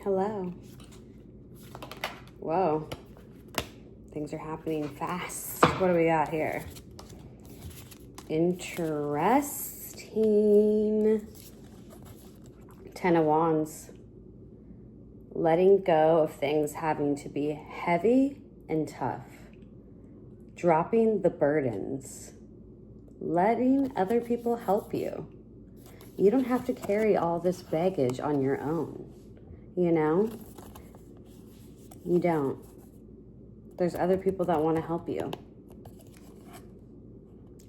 Hello. Whoa. Things are happening fast. What do we got here? Interesting. 10 of Wands. Letting go of things having to be heavy and tough. Dropping the burdens. Letting other people help you. You don't have to carry all this baggage on your own. You know? You don't. There's other people that want to help you.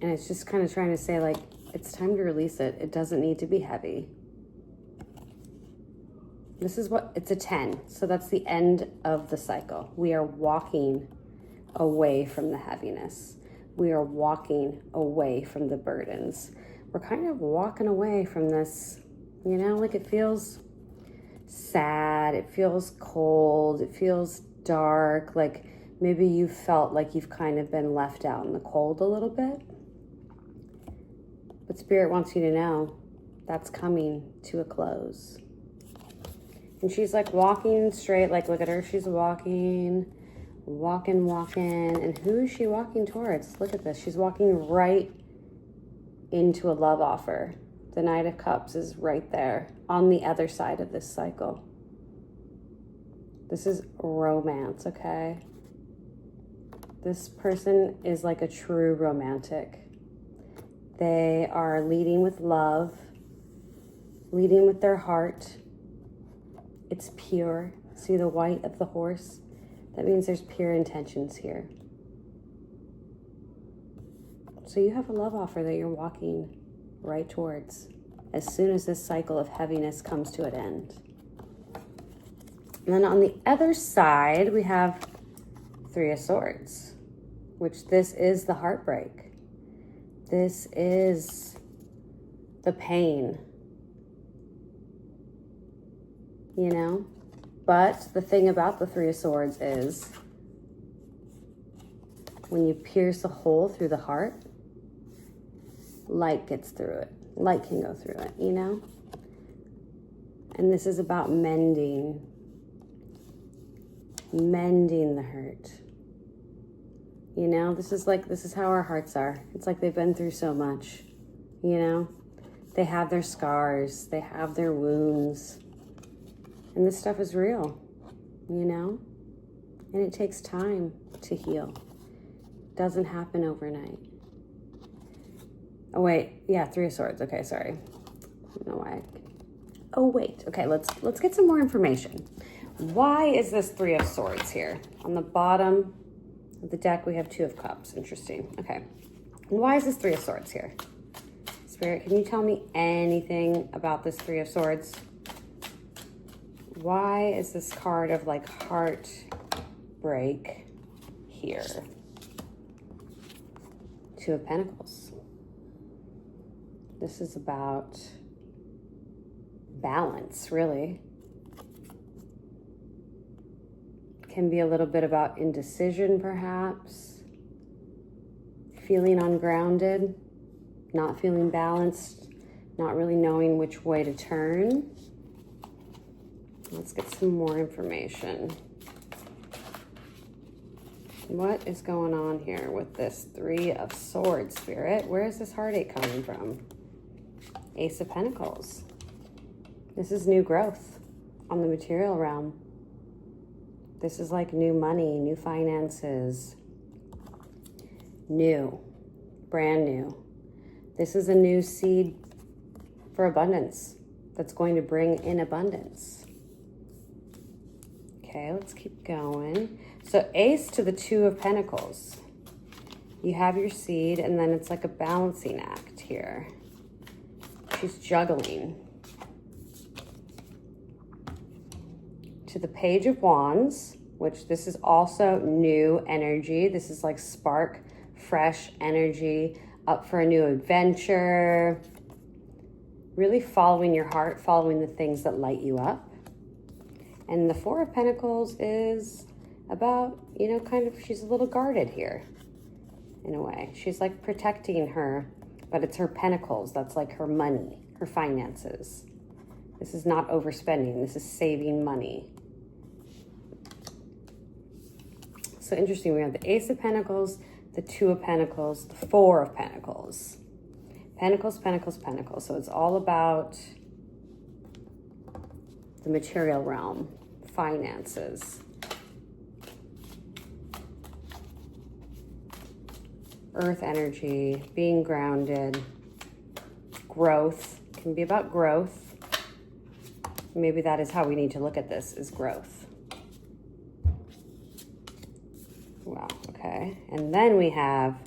And it's just kind of trying to say, like, it's time to release it. It doesn't need to be heavy. This is what, it's a 10. So that's the end of the cycle. We are walking away from the heaviness. We are walking away from the burdens. We're kind of walking away from this, you know, like it feels sad. It feels cold. It feels dark. Like maybe you felt like you've kind of been left out in the cold a little bit. But Spirit wants you to know that's coming to a close. And she's like walking straight, like look at her. She's walking. And who is she walking towards? Look at this. She's walking right into a love offer. The Knight of Cups is right there on the other side of this cycle. This is romance, okay? This person is like a true romantic. They are leading with love, leading with their heart. It's pure. See the white of the horse? That means there's pure intentions here. So you have a love offer that you're walking right towards as soon as this cycle of heaviness comes to an end. And then on the other side, we have Three of Swords, which this is the heartbreak. This is the pain, you know? But the thing about the Three of Swords is when you pierce a hole through the heart, light gets through it. Light can go through it, you know? And this is about mending the hurt. You know, this is how our hearts are. It's like they've been through so much, you know? They have their scars, they have their wounds. And this stuff is real, you know? And it takes time to heal. It doesn't happen overnight. Oh, wait. Yeah, Three of Swords. Okay, sorry. I don't know why. Oh, wait. Okay, let's get some more information. Why is this Three of Swords here? On the bottom of the deck, we have Two of Cups. Interesting. Okay. Why is this Three of Swords here? Spirit, can you tell me anything about this Three of Swords? Why is this card of like heartbreak here? Two of Pentacles. This is about balance, really. Can be a little bit about indecision, perhaps. Feeling ungrounded, not feeling balanced, not really knowing which way to turn. Let's get some more information. What is going on here with this Three of Swords, Spirit? Where is this heartache coming from? Ace of Pentacles. This is new growth on the material realm. This is like new money, new finances. New, brand new. This is a new seed for abundance that's going to bring in abundance. Okay, let's keep going. So Ace to the Two of Pentacles. You have your seed, and then it's like a balancing act here. She's juggling. To the Page of Wands, which this is also new energy. This is like spark, fresh energy, up for a new adventure. Really following your heart, following the things that light you up. And the Four of Pentacles is about, you know, kind of, she's a little guarded here in a way. She's like protecting her, but it's her pentacles. That's like her money, her finances. This is not overspending. This is saving money. So interesting. We have the Ace of Pentacles, the Two of Pentacles, the Four of Pentacles. Pentacles, Pentacles, Pentacles. So it's all about the material realm, finances. Earth energy, being grounded, growth. It can be about growth. Maybe that is how we need to look at this, is growth. Wow, okay. And then we have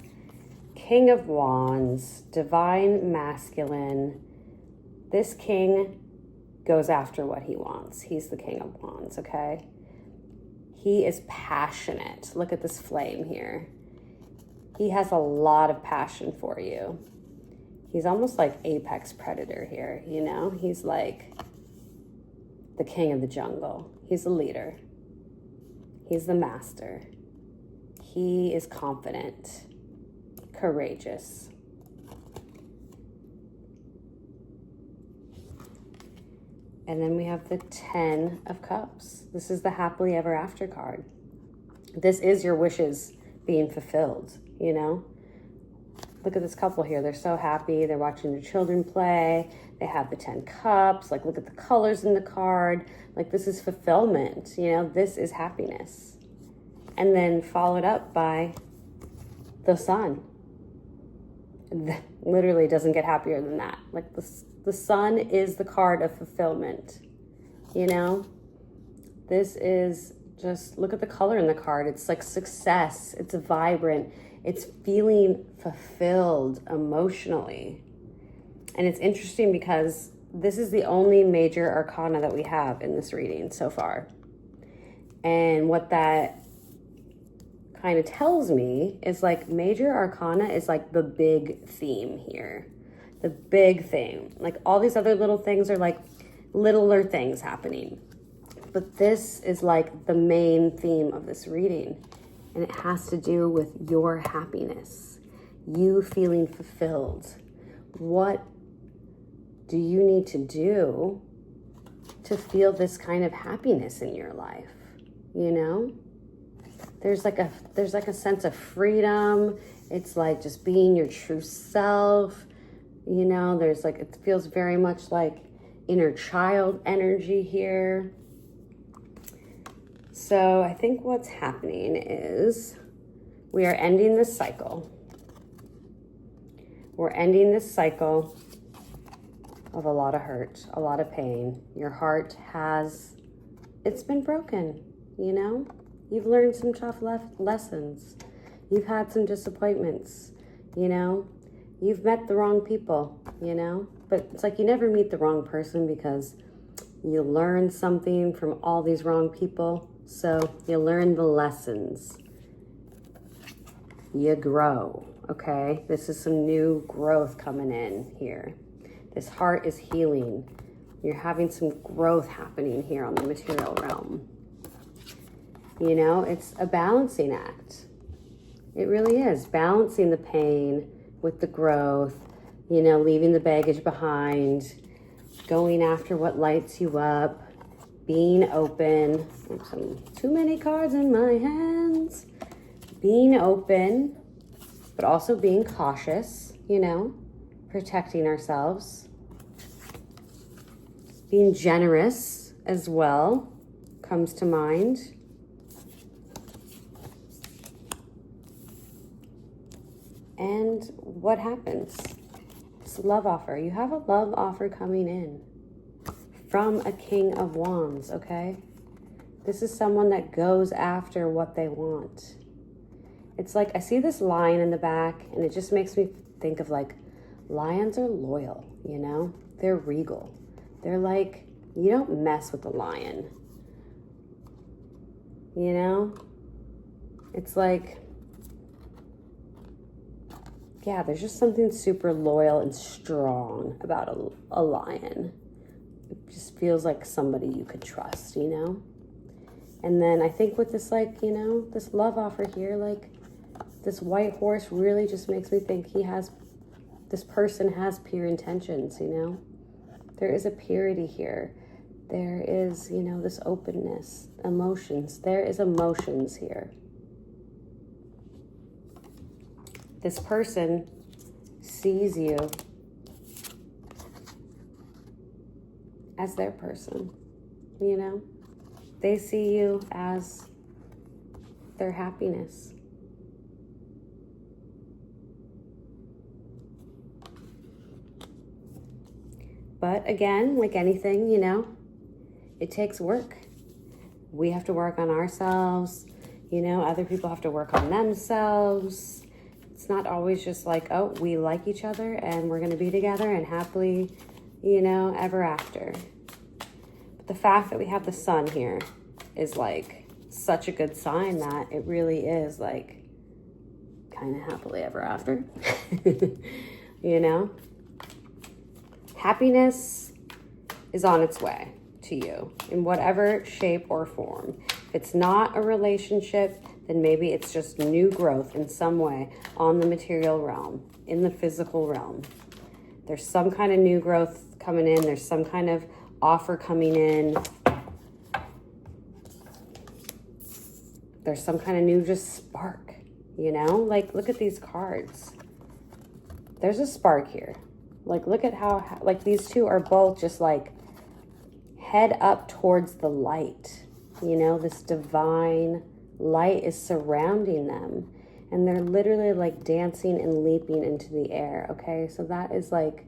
King of Wands, divine masculine. This king goes after what he wants. He's the King of Wands, okay? He is passionate. Look at this flame here. He has a lot of passion for you. He's almost like apex predator here, you know? He's like the king of the jungle. He's the leader. He's the master. He is confident, courageous. And then we have the 10 of Cups. This is the happily ever after card. This is your wishes being fulfilled, you know? Look at this couple here. They're so happy. They're watching their children play. They have the 10 cups. Like, look at the colors in the card. Like, this is fulfillment, you know? This is happiness. And then followed up by the Sun. Literally doesn't get happier than that. Like, the Sun is the card of fulfillment, you know? This is just, look at the color in the card. It's like success. It's vibrant. It's feeling fulfilled emotionally. And it's interesting because this is the only major arcana that we have in this reading so far. And what that kind of tells me is like major arcana is like the big theme here. The big thing. Like all these other little things are like littler things happening. But this is like the main theme of this reading. And it has to do with your happiness. You feeling fulfilled. What do you need to do to feel this kind of happiness in your life? You know? There's like a sense of freedom. It's like just being your true self. You know, there's like, it feels very much like inner child energy here. So I think what's happening is we are ending this cycle. We're ending this cycle of a lot of hurt, a lot of pain. Your heart it's been broken, you know? You've learned some tough lessons. You've had some disappointments, you know? You've met the wrong people, you know? But it's like you never meet the wrong person because you learn something from all these wrong people. So you learn the lessons. You grow, okay? This is some new growth coming in here. This heart is healing. You're having some growth happening here on the material realm. You know, it's a balancing act. It really is. Balancing the pain with the growth, you know, leaving the baggage behind, going after what lights you up, being open. Some too many cards in my hands. Being open, but also being cautious, you know, protecting ourselves. Being generous as well comes to mind. And what happens? This love offer. You have a love offer coming in from a King of Wands, okay? This is someone that goes after what they want. It's like, I see this lion in the back, and it just makes me think of like, lions are loyal, you know? They're regal. They're like, you don't mess with the lion. You know? It's like, yeah, there's just something super loyal and strong about a lion. It just feels like somebody you could trust, you know? And then I think with this, like, you know, this love offer here, like, this white horse really just makes me think this person has pure intentions, you know? There is a purity here. There is, you know, this openness, emotions. There is emotions here. This person sees you as their person, you know? They see you as their happiness. But again, like anything, you know, it takes work. We have to work on ourselves. You know, other people have to work on themselves. It's not always just like, oh, we like each other and we're going to be together and happily, you know, ever after. But the fact that we have the sun here is like such a good sign that it really is like kind of happily ever after. You know? Happiness is on its way to you in whatever shape or form. If it's not a relationship, then maybe it's just new growth in some way on the material realm, in the physical realm. There's some kind of new growth coming in. There's some kind of offer coming in. There's some kind of new just spark, you know? Like, look at these cards. There's a spark here. Like, look at how, like, these two are both just, like, head up towards the light. You know, this divine light is surrounding them. And they're literally, like, dancing and leaping into the air, okay? So that is, like,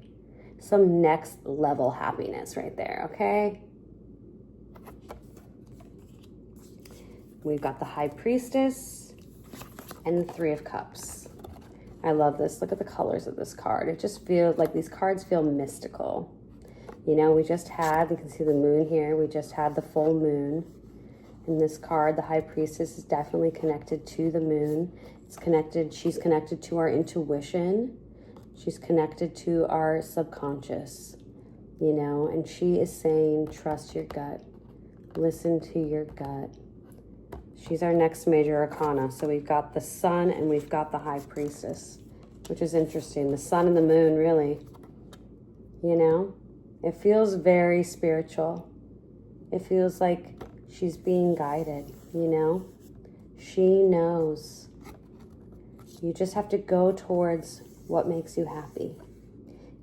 some next level happiness right there, okay? We've got the High Priestess and the Three of Cups. I love this. Look at the colors of this card. It just feels like these cards feel mystical. You know, we just had, you can see the moon here. We just had the full moon. And this card, the High Priestess, is definitely connected to the moon. It's connected, she's connected to our intuition. She's connected to our subconscious, you know, and she is saying, trust your gut. Listen to your gut. She's our next major arcana. So we've got the sun and we've got the High Priestess, which is interesting. The sun and the moon, really. You know, it feels very spiritual. It feels like she's being guided, you know. She knows. You just have to go towards what makes you happy.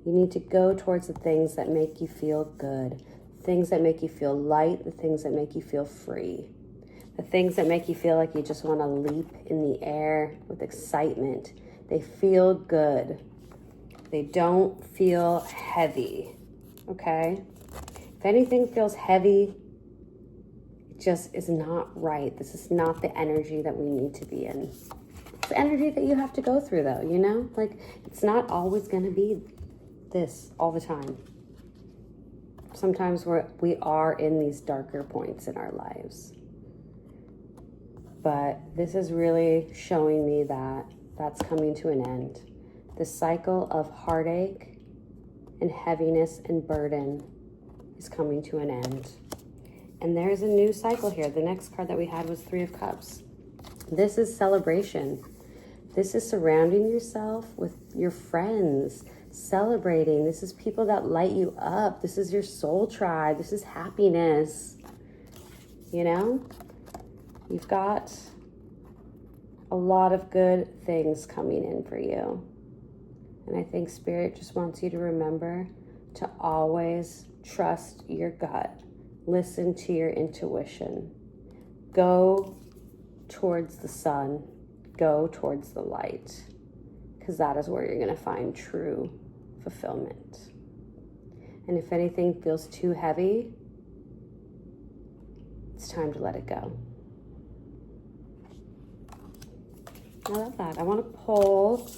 You need to go towards the things that make you feel good, things that make you feel light, the things that make you feel free. The things that make you feel like you just want to leap in the air with excitement. They feel good. They don't feel heavy, okay? If anything feels heavy, it just is not right. This is not the energy that we need to be in. It's the energy that you have to go through, though, you know? Like, it's not always going to be this all the time. Sometimes we are in these darker points in our lives. But this is really showing me that that's coming to an end. The cycle of heartache and heaviness and burden is coming to an end. And there's a new cycle here. The next card that we had was Three of Cups. This is celebration. This is surrounding yourself with your friends, celebrating. This is people that light you up. This is your soul tribe. This is happiness. You know? You've got a lot of good things coming in for you. And I think Spirit just wants you to remember to always trust your gut. Listen to your intuition. Go towards the sun. Go towards the light. Because that is where you're going to find true fulfillment. And if anything feels too heavy, it's time to let it go. I love that. I want to pull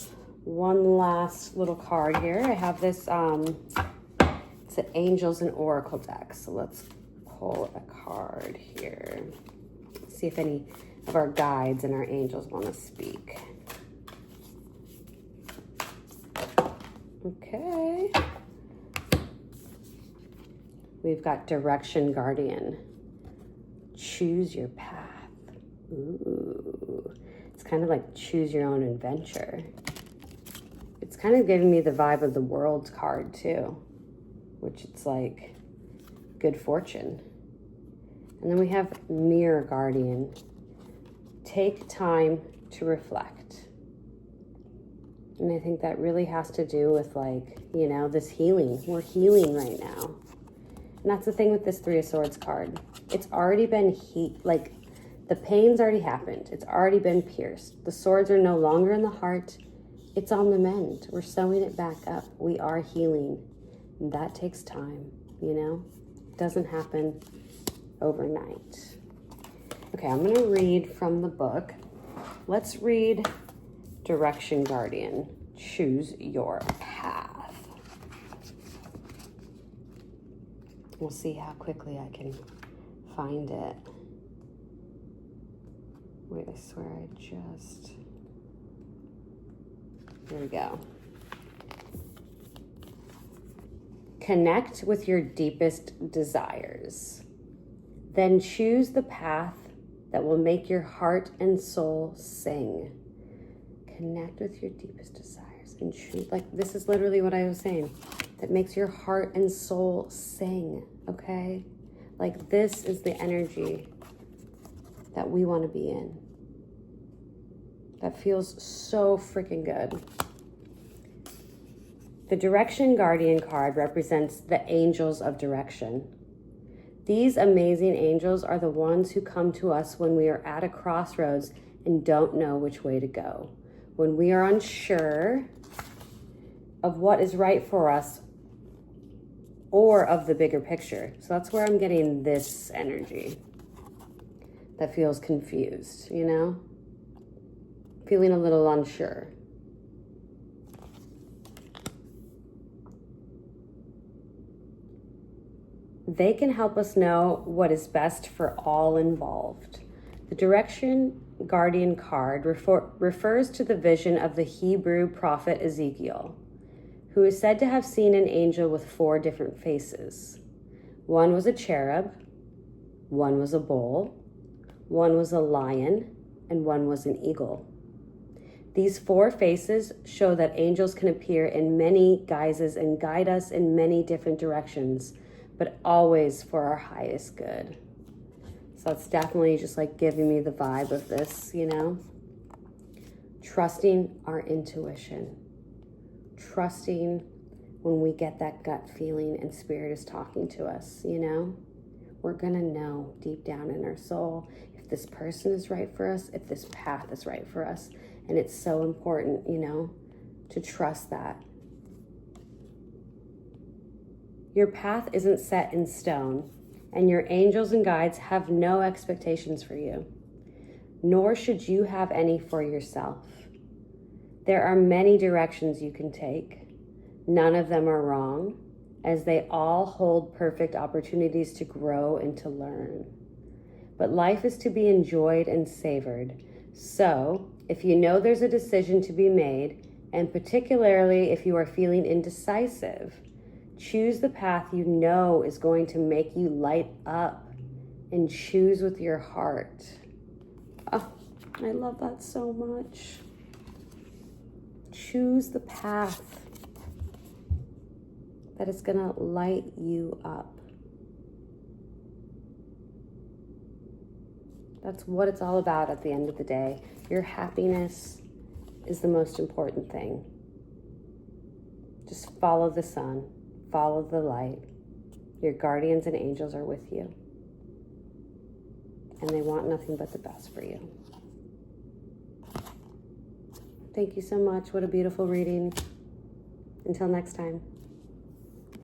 one last little card here. I have this, it's an Angels and Oracle deck. So let's pull a card here. See if any of our guides and our angels want to speak. Okay. We've got Direction Guardian. Choose your path. Ooh. It's kind of like choose your own adventure. It's kind of giving me the vibe of the World card too. which it's like good fortune. And then we have Mirror Guardian. Take time to reflect. And I think that really has to do with, like, you know, this healing. We're healing right now. And that's the thing with this Three of Swords card. It's already been like, the pain's already happened. It's already been pierced. The swords are no longer in the heart. It's on the mend. We're sewing it back up. We are healing. And that takes time, you know? It doesn't happen overnight. Okay, I'm going to read from the book. Let's read Direction Guardian. Choose your path. We'll see how quickly I can find it. Wait, I swear here we go. Connect with your deepest desires. Then choose the path that will make your heart and soul sing. Connect with your deepest desires and choose, like, this is literally what I was saying, that makes your heart and soul sing, okay? Like, this is the energy that we want to be in. That feels so freaking good. The Direction Guardian card represents the angels of direction. These amazing angels are the ones who come to us when we are at a crossroads and don't know which way to go. When we are unsure of what is right for us or of the bigger picture. So that's where I'm getting this energy that feels confused, you know? Feeling a little unsure. They can help us know what is best for all involved. The Direction Guardian card refers to the vision of the Hebrew prophet Ezekiel, who is said to have seen an angel with 4 different faces. One was a cherub, one was a bull, one was a lion, and one was an eagle. These 4 faces show that angels can appear in many guises and guide us in many different directions, but always for our highest good. So it's definitely just like giving me the vibe of this, you know? Trusting our intuition. Trusting when we get that gut feeling and spirit is talking to us, you know? We're gonna know deep down in our soul if this person is right for us, if this path is right for us. And it's so important, you know, to trust that. Your path isn't set in stone, and your angels and guides have no expectations for you, nor should you have any for yourself. There are many directions you can take. None of them are wrong, as they all hold perfect opportunities to grow and to learn. But life is to be enjoyed and savored. So, if you know there's a decision to be made, and particularly if you are feeling indecisive, choose the path you know is going to make you light up, and choose with your heart. Oh, I love that so much. Choose the path that is going to light you up. That's what it's all about at the end of the day. Your happiness is the most important thing. Just follow the sun. Follow the light. Your guardians and angels are with you. And they want nothing but the best for you. Thank you so much. What a beautiful reading. Until next time.